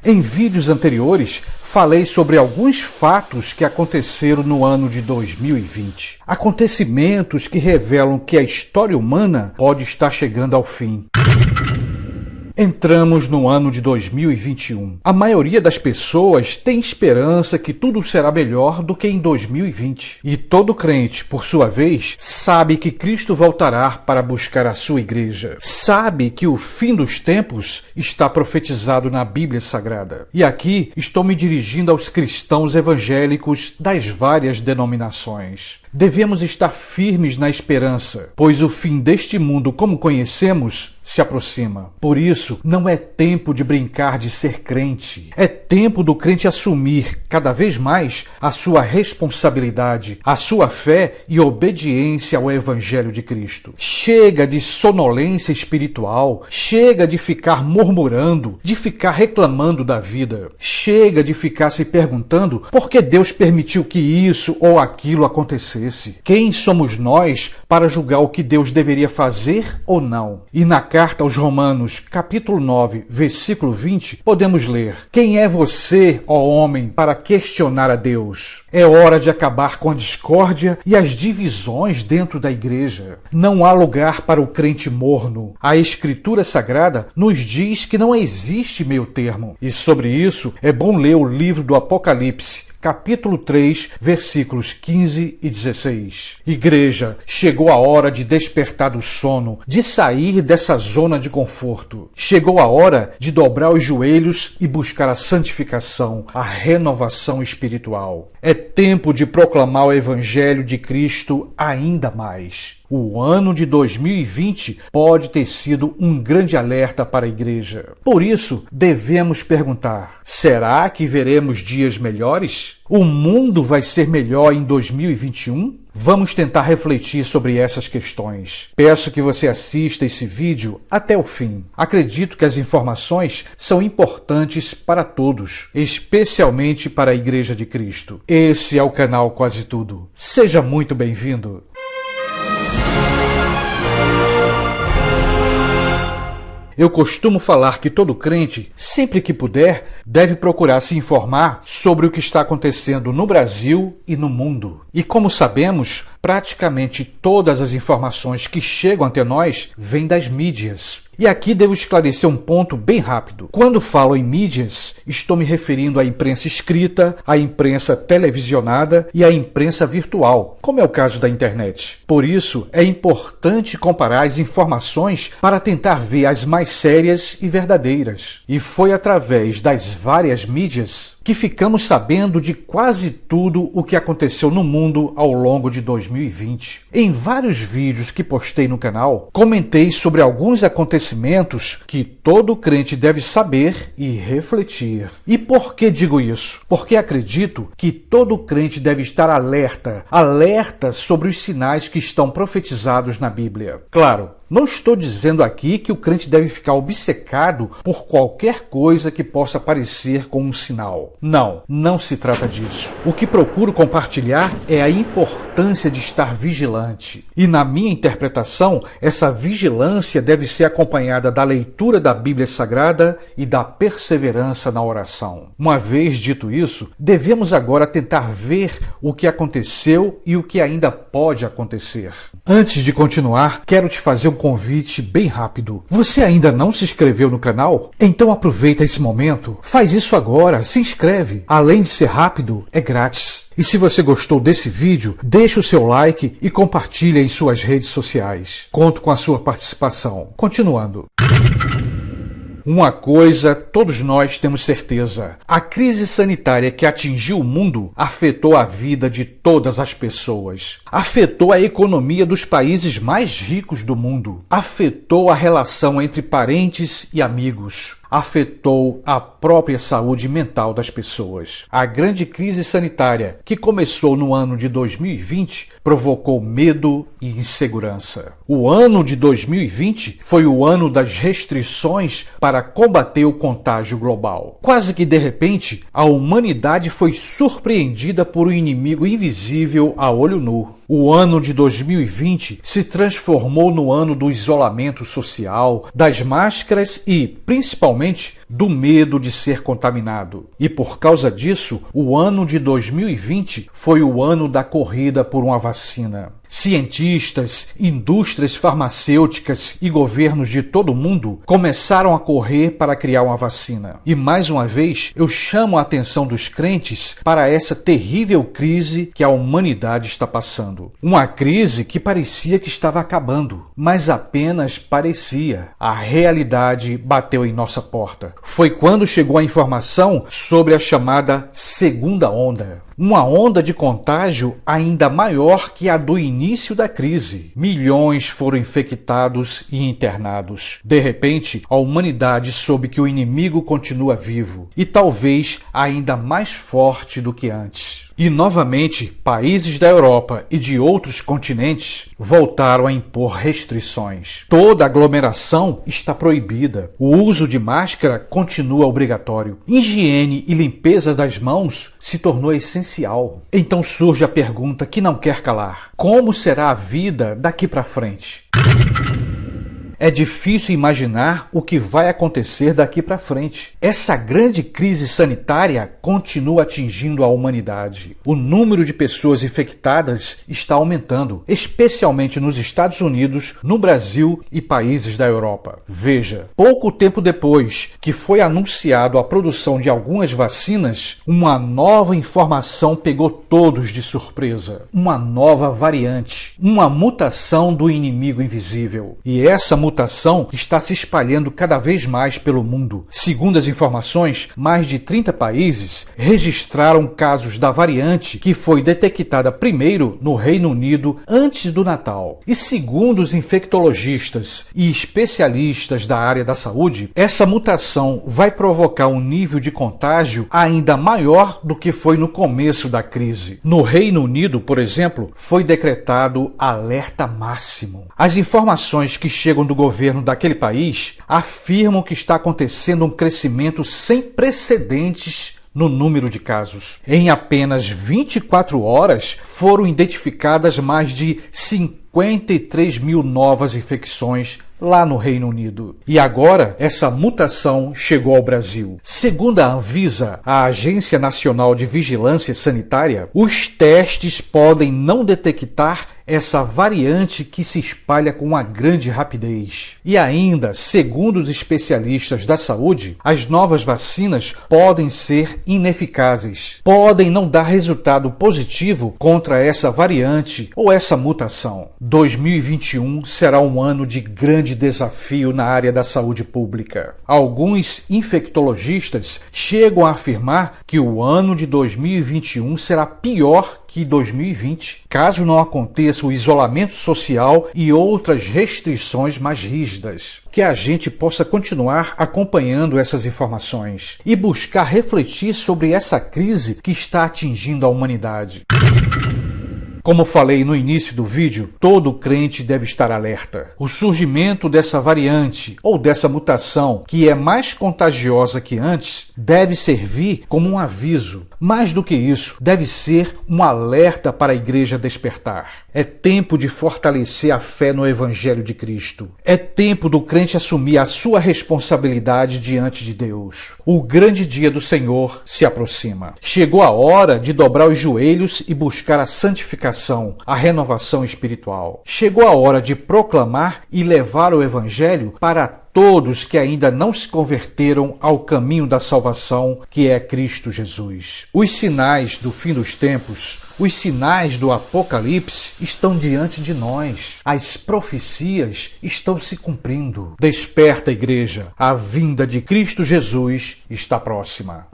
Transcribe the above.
Em vídeos anteriores, falei sobre alguns fatos que aconteceram no ano de 2020. Acontecimentos que revelam que a história humana pode estar chegando ao fim. Entramos no ano de 2021. A maioria das pessoas tem esperança que tudo será melhor do que em 2020. E todo crente, por sua vez, sabe que Cristo voltará para buscar a sua igreja. Sabe que o fim dos tempos está profetizado na Bíblia Sagrada. E aqui estou me dirigindo aos cristãos evangélicos das várias denominações. Devemos estar firmes na esperança, pois o fim deste mundo como conhecemos se aproxima. Por isso, não é tempo de brincar de ser crente. É tempo do crente assumir cada vez mais a sua responsabilidade, a sua fé e obediência ao Evangelho de Cristo. Chega de sonolência espiritual, chega de ficar murmurando, de ficar reclamando da vida. Chega de ficar se perguntando por que Deus permitiu que isso ou aquilo acontecesse. Quem somos nós para julgar o que Deus deveria fazer ou não? E na carta aos Romanos, capítulo 9, versículo 20, podemos ler: quem é você, ó homem, para questionar a Deus? É hora de acabar com a discórdia e as divisões dentro da igreja. Não há lugar para o crente morno. A Escritura Sagrada nos diz que não existe meio termo. E sobre isso é bom ler o livro do Apocalipse, capítulo 3, versículos 15 e 16. Igreja, chegou a hora de despertar do sono, de sair dessa zona de conforto. Chegou a hora de dobrar os joelhos e buscar a santificação, a renovação espiritual. É tempo de proclamar o Evangelho de Cristo ainda mais. O ano de 2020 pode ter sido um grande alerta para a igreja. Por isso, devemos perguntar: será que veremos dias melhores? O mundo vai ser melhor em 2021? Vamos tentar refletir sobre essas questões. Peço que você assista esse vídeo até o fim. Acredito que as informações são importantes para todos, especialmente para a Igreja de Cristo. Esse é o canal Quase Tudo. Seja muito bem-vindo. Eu costumo falar que todo crente, sempre que puder, deve procurar se informar sobre o que está acontecendo no Brasil e no mundo. E como sabemos, praticamente todas as informações que chegam até nós vêm das mídias. E aqui devo esclarecer um ponto bem rápido. Quando falo em mídias, estou me referindo à imprensa escrita, à imprensa televisionada e à imprensa virtual, como é o caso da internet. Por isso, é importante comparar as informações para tentar ver as mais sérias e verdadeiras. E foi através das várias mídias que ficamos sabendo de quase tudo o que aconteceu no mundo ao longo de 2020. Em vários vídeos que postei no canal, comentei sobre alguns acontecimentos que todo crente deve saber e refletir. E por que digo isso? Porque acredito que todo crente deve estar alerta sobre os sinais que estão profetizados na Bíblia. Claro, não estou dizendo aqui que o crente deve ficar obcecado por qualquer coisa que possa parecer com um sinal. Não se trata disso. O que procuro compartilhar é a importância de estar vigilante. E na minha interpretação, essa vigilância deve ser acompanhada da leitura da Bíblia Sagrada e da perseverança na oração. Uma vez dito isso, devemos agora tentar ver o que aconteceu e o que ainda pode acontecer. Antes de continuar, quero te fazer um convite bem rápido. Você ainda não se inscreveu no canal? Então aproveita esse momento, faz isso agora, se inscreve. Além de ser rápido, é grátis. E se você gostou desse vídeo, deixe o seu like e compartilhe em suas redes sociais. Conto com a sua participação. Continuando. Uma coisa todos nós temos certeza: a crise sanitária que atingiu o mundo afetou a vida de todas as pessoas. Afetou a economia dos países mais ricos do mundo. Afetou a relação entre parentes e amigos. Afetou a própria saúde mental das pessoas. A grande crise sanitária, que começou no ano de 2020, provocou medo e insegurança. O ano de 2020 foi o ano das restrições para combater o contágio global. Quase que de repente, a humanidade foi surpreendida por um inimigo invisível a olho nu. O ano de 2020 se transformou no ano do isolamento social, das máscaras e, principalmente, do medo de ser contaminado. E por causa disso, o ano de 2020 foi o ano da corrida por uma vacina. Cientistas, indústrias farmacêuticas e governos de todo o mundo começaram a correr para criar uma vacina. E mais uma vez, eu chamo a atenção dos crentes para essa terrível crise que a humanidade está passando. Uma crise que parecia que estava acabando, mas apenas parecia. A realidade bateu em nossa porta. Foi quando chegou a informação sobre a chamada segunda onda. Uma onda de contágio ainda maior que a do início da crise. Milhões foram infectados e internados. De repente, a humanidade soube que o inimigo continua vivo e talvez ainda mais forte do que antes. E novamente, países da Europa e de outros continentes voltaram a impor restrições. Toda aglomeração está proibida. O uso de máscara continua obrigatório. Higiene e limpeza das mãos se tornou essencial. Então surge a pergunta que não quer calar: como será a vida daqui para frente? É difícil imaginar o que vai acontecer daqui para frente. Essa grande crise sanitária continua atingindo a humanidade. O número de pessoas infectadas está aumentando, especialmente nos Estados Unidos, no Brasil e países da Europa. Veja, pouco tempo depois que foi anunciado a produção de algumas vacinas, uma nova informação pegou todos de surpresa. Uma nova variante, uma mutação do inimigo invisível. E essa mutação está se espalhando cada vez mais pelo mundo. Segundo as informações, mais de 30 países registraram casos da variante que foi detectada primeiro no Reino Unido antes do Natal. E segundo os infectologistas e especialistas da área da saúde, essa mutação vai provocar um nível de contágio ainda maior do que foi no começo da crise. No Reino Unido, por exemplo, foi decretado alerta máximo. As informações que chegam do governo daquele país afirmam que está acontecendo um crescimento sem precedentes no número de casos. Em apenas 24 horas foram identificadas mais de 53 mil novas infecções lá no Reino Unido. E agora, essa mutação chegou ao Brasil. Segundo a Anvisa, a Agência Nacional de Vigilância Sanitária, os testes podem não detectar essa variante que se espalha com uma grande rapidez. E ainda, segundo os especialistas da saúde, as novas vacinas podem ser ineficazes, podem não dar resultado positivo contra essa variante ou essa mutação. 2021 será um ano de grande desafio na área da saúde pública. Alguns infectologistas chegam a afirmar que o ano de 2021 será pior que 2020, caso não aconteça o isolamento social e outras restrições mais rígidas. Que a gente possa continuar acompanhando essas informações e buscar refletir sobre essa crise que está atingindo a humanidade. Como falei no início do vídeo, todo crente deve estar alerta. O surgimento dessa variante ou dessa mutação, que é mais contagiosa que antes, deve servir como um aviso. Mais do que isso, deve ser um alerta para a igreja despertar. É tempo de fortalecer a fé no Evangelho de Cristo. É tempo do crente assumir a sua responsabilidade diante de Deus. O grande dia do Senhor se aproxima. Chegou a hora de dobrar os joelhos e buscar a santificação, a renovação espiritual. Chegou a hora de proclamar e levar o Evangelho para todos que ainda não se converteram ao caminho da salvação, que é Cristo Jesus. Os sinais do fim dos tempos, os sinais do Apocalipse estão diante de nós. As profecias estão se cumprindo. Desperta, igreja, a vinda de Cristo Jesus está próxima.